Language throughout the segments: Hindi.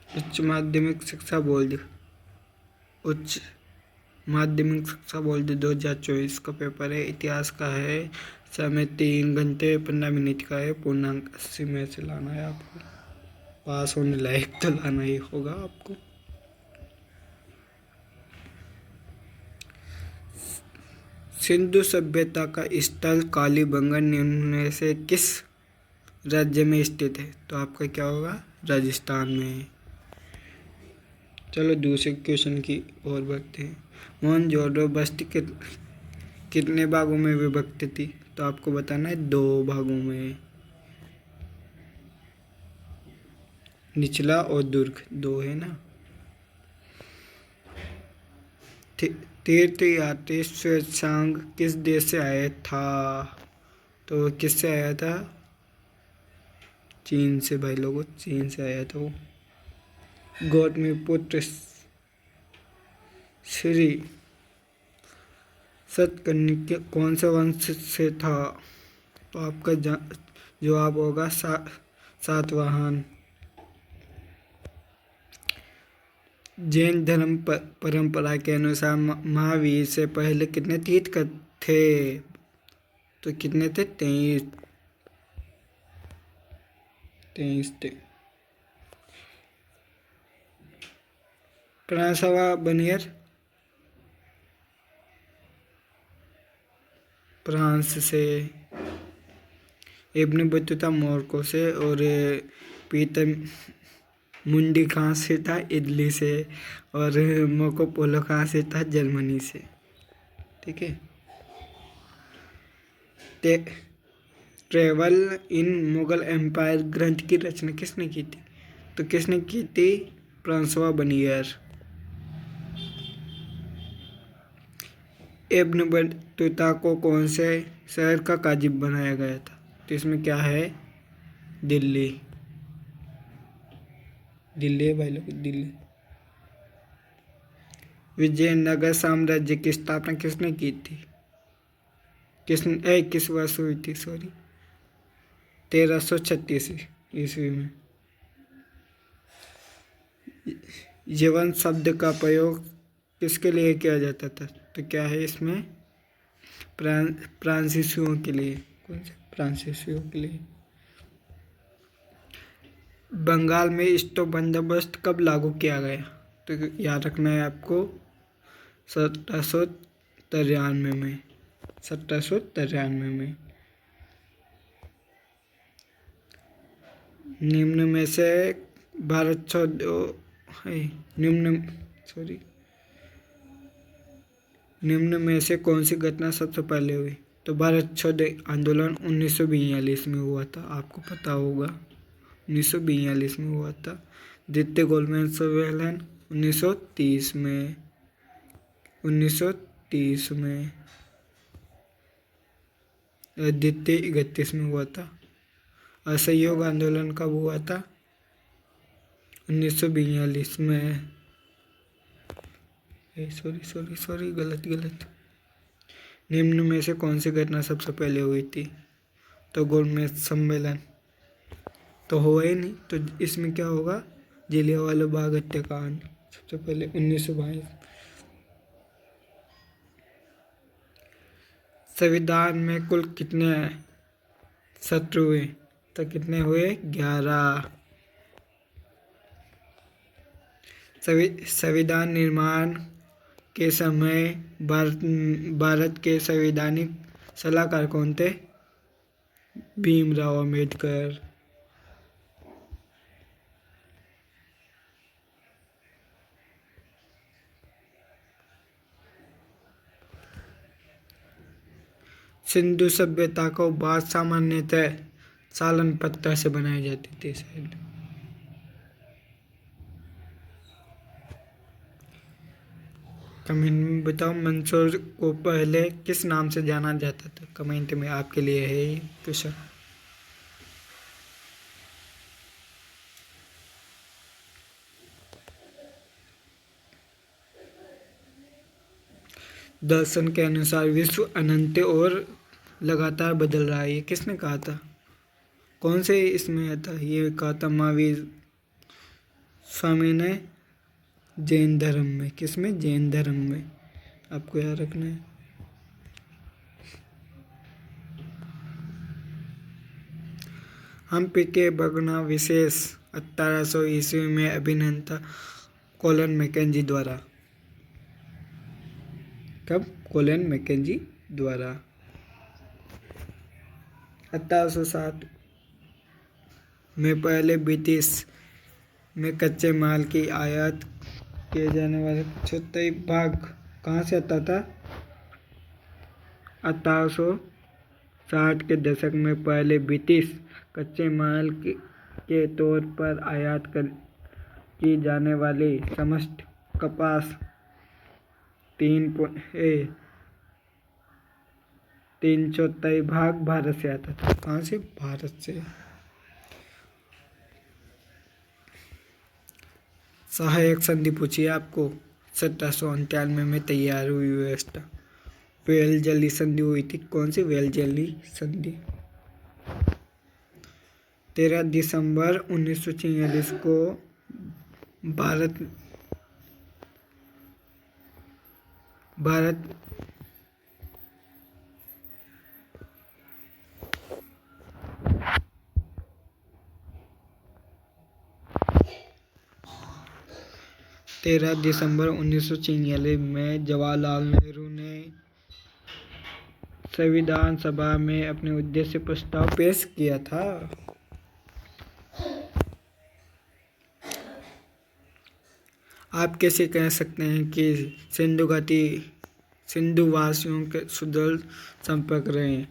उच्च माध्यमिक शिक्षा बोर्ड, उच्च माध्यमिक शिक्षा बोर्ड 2024 का पेपर है, इतिहास का है, समय 3 घंटे 15 मिनट का है, पूर्णांक 80 में से लाना है आपको, पास होने लायक तो लाना ही होगा आपको। सिंधु सभ्यता का स्थल कालीबंगा निम्न में से किस राज्य में स्थित है? तो आपका क्या होगा? राजस्थान में। चलो दूसरे क्वेश्चन की ओर बढ़ते हैं। मोहनजोदड़ो बस्ती कितने भागों में विभक्त थी? तो आपको बताना है 2 भागों में, निचला और दुर्ग, 2 है ना। तीर्थ यात्री श्वेतांग किस देश से आया था? तो किससे आया था? चीन से भाई लोगों, चीन से आया था वो। गौतमी पुत्र श्री सतकर्णी कौन से वंश से था? तो आपका जवाब होगा सातवाहन। जैन धर्म परंपरा के अनुसार महावीर से पहले कितने तीर्थंकर थे? तो कितने थे? 23 थे। फ्रांसवा बनियर फ्रांस से, इब्न बतूता मोरक्को से, और पीटर मुंडी कहाँ से था? इटली से, और मोको पोलो कहाँ से था? जर्मनी से। ठीक है। ट्रेवल इन मुगल एम्पायर ग्रंथ की रचना किसने की थी? तो किसने की थी? फ्रांसवा बनियर। इब्न बतूता को कौन से शहर का काजी बनाया गया था? तो इसमें क्या है? दिल्ली। दिल्ली है भाई लोग, दिल्ली। विजयनगर साम्राज्य की स्थापना किसने की थी? किस वर्ष हुई थी? सॉरी, 1336 ईस्वी में। यवन शब्द का प्रयोग किसके लिए किया जाता था? तो क्या है इसमें? फ्रांसीसियों के लिए। कौन से? फ्रांसीसियों के लिए। बंगाल में स्टॉप बंदोबस्त कब लागू किया गया? तो याद रखना है आपको, 1793 में। 1793 में। निम्न में से भारत छोड़ो निम्न सॉरी निम्न में से कौन सी घटना सबसे पहले हुई? तो भारत छोड़ो आंदोलन 1942 में हुआ था, आपको पता होगा। 1942 में हुआ था। द्वितीय गोलमेज सम्मेलन 1930 में। 1930 में। द्वितीय 31 में हुआ था। असहयोग आंदोलन कब हुआ था? 1942 में। सॉरी गलत। निम्न में से कौन सी घटना सबसे पहले हुई थी? तो गोलमेज सम्मेलन तो हुआ ही नहीं, तो इसमें क्या होगा? जलियांवाला बाग हत्याकांड सबसे पहले 1922। संविधान में कुल कितने सत्र हुए? तो कितने हुए? 11। संविधान निर्माण के समय भारत के संवैधानिक सलाहकार कौन थे? भीमराव अंबेडकर। सिंधु सभ्यता को बात सामान्यतः सालन पत्थर से बनाई जाती थी शायद। कमेंट में बताओ, मंसूर को पहले किस नाम से जाना जाता था? कमेंट में आपके लिए है ये क्वेश्चन। दर्शन के अनुसार विश्व अनंत और लगातार बदल रहा है, ये किसने कहा था? कौन से इसमें था? ये कहा था महावीर स्वामी ने जैन धर्म में, किसमें? जैन धर्म में, आपको याद रखना है। हम्पी के भगना विशेष 1800 ईस्वी में अभिनेता कोलन मैकेंजी द्वारा, कब? कोलन मैकेंजी द्वारा 1807 में पहले ब्रिटिश में कच्चे माल की आयात किए जाने वाले 74 भाग कहाँ से आता था? 1860 के दशक में पहले ब्रिटिश कच्चे माल के तौर पर आयात की जाने वाली समस्त कपास 3/4 भाग भारत से आता था। कहाँ से? भारत से। सहायक संधि पूछिए आपको 1791 में तैयार हुई व्यवस्था। वेलजली संधि हुई थी। कौन सी? वेलजली संधि। 13 दिसंबर 1946 को भारत 13 दिसंबर 1946 में जवाहरलाल नेहरू ने संविधान सभा में अपने उद्देश्य प्रस्ताव पेश किया था। आप कैसे कह सकते हैं कि सिंधु वासियों के सुदृढ़ संपर्क रहे?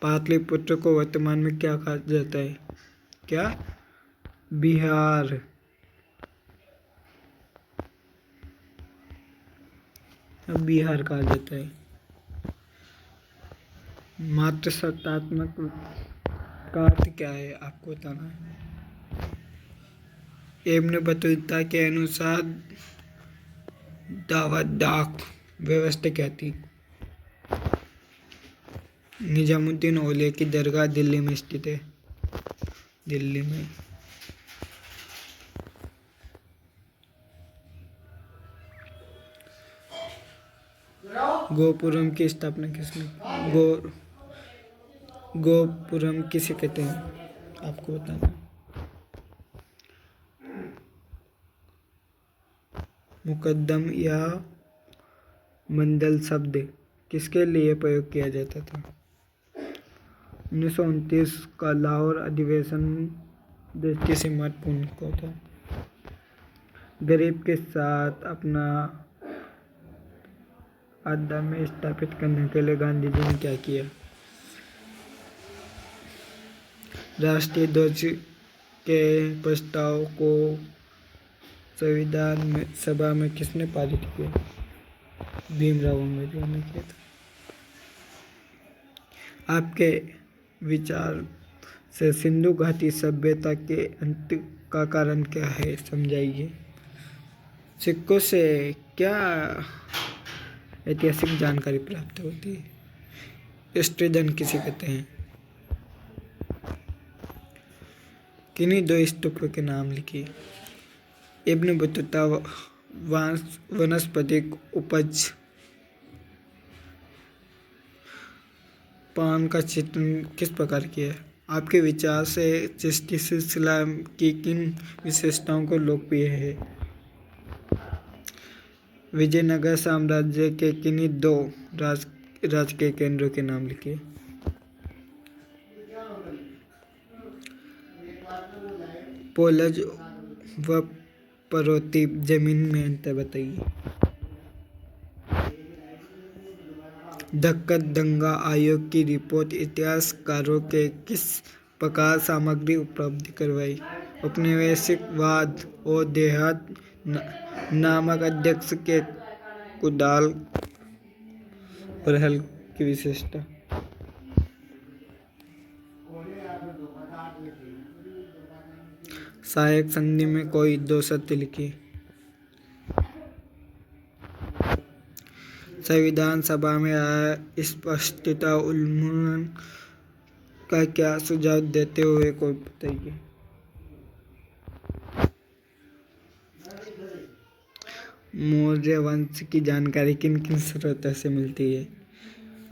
पाटलिपुत्र को वर्तमान में क्या कहा जाता है? क्या? बिहार। अब बिहार कहा जाता है। मातृसत्तात्मक का अर्थ क्या है? आपको बताना है। एबन बतूता के अनुसार दावत डाक व्यवस्था क्या थी? निजामुद्दीन औलिया की दरगाह दिल्ली में स्थित है। दिल्ली में। गोपुरम की स्थापना किसने? गोपुरम किसे कहते हैं? आपको बताना। मुकद्दम या मंडल शब्द किसके लिए प्रयोग किया जाता था? 1929 का लाहौर अधिवेशन दृष्टि से महत्वपूर्ण को था। गरीब के साथ अपना आदमी स्थापित करने के लिए गांधी जी ने क्या किया? राष्ट्रीय ध्वज के प्रस्ताव को संविधान सभा में किसने पारित किया? भीमराव अम्बेडकर ने किया था। आपके विचार से सिंधु घाटी सभ्यता के अंत का कारण क्या है? समझाइए। सिक्कों से क्या ऐतिहासिक जानकारी प्राप्त होती है? स्त्रीधन किसे कहते हैं? किन्हीं दो स्तूपों के नाम लिखिए। इब्न बतूता वानस्पतिक उपज पान का चित्रण किस प्रकार किया है? आपके विचार से चिश्ती सिलसिला की किन विशेषताओं को लोकप्रिय है? विजयनगर साम्राज्य के किन्हीं दो राजकीय केंद्रों के नाम लिखिए। पोलज व पर्वतीय जमीन में अंतर बताइए। दक्कन दंगा आयोग की रिपोर्ट इतिहासकारों के किस प्रकार सामग्री उपलब्ध करवाई? औपनिवेशिकवाद और देहात नामक अध्यक्ष के कुदाल और हल की विशेषता। सहायक संधि में कोई दो शर्त लिखी। संविधान सभा में स्पष्टता उन्मूलन का क्या सुझाव देते हुए कोई बताइए। मौर्य वंश की जानकारी किन किन स्रोतों से मिलती है?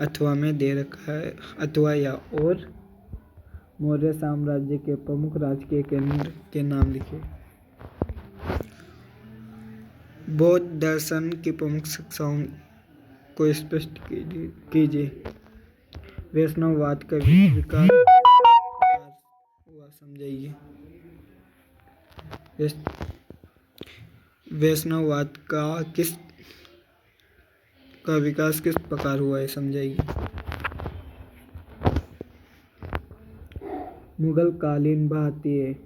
अथवा में दे रखा है, अथवा या और। मौर्य साम्राज्य के प्रमुख राजकीय केंद्र के नाम लिखिए। बौद्ध दर्शन की प्रमुख शिक्षाओं को स्पष्ट कीजिए। वैष्णववाद का विकास हुआ, समझाइए। वैष्णववाद का विकास किस प्रकार हुआ है, समझाइए। मुगल कालीन भारतीय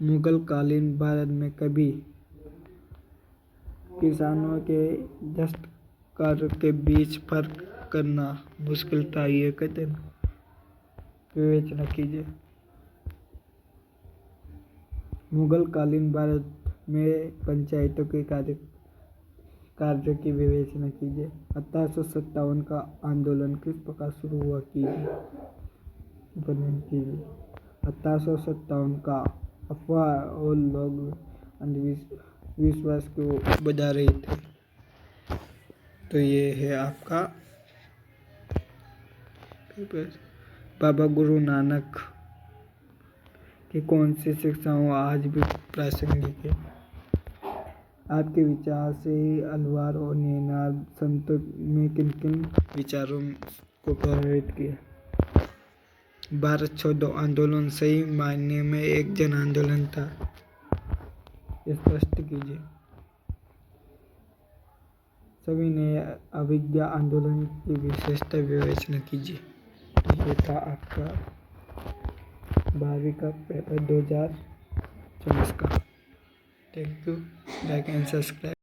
मुगल कालीन भारत में कभी किसानों के दस्तकारों के बीच फर्क करना मुश्किल था, ये कथन विवेचना कीजिए। मुगल कालीन भारत में पंचायतों के कार्यों की विवेचना कीजिए। 1857 का आंदोलन किस प्रकार शुरू हुआ, कीजिए। 1857 का अफवाह और लोग अंधविश्वास को बढ़ा रहे थे। तो ये है आपका पेपर। बाबा गुरु नानक की कौन सी शिक्षाओं आज भी प्रासंगिक है? आपके विचार से अलवार और नैनार संतों में किन किन विचारों को प्रभावित किया? भारत छोड़ो आंदोलन सही मायने में एक जन आंदोलन था, स्पष्ट कीजिए। सभी ने अविद्या आंदोलन की विशेषता विवेचना कीजिए। ये था आपका 12वीं का पेपर 2024 का। Thank you. Like and subscribe.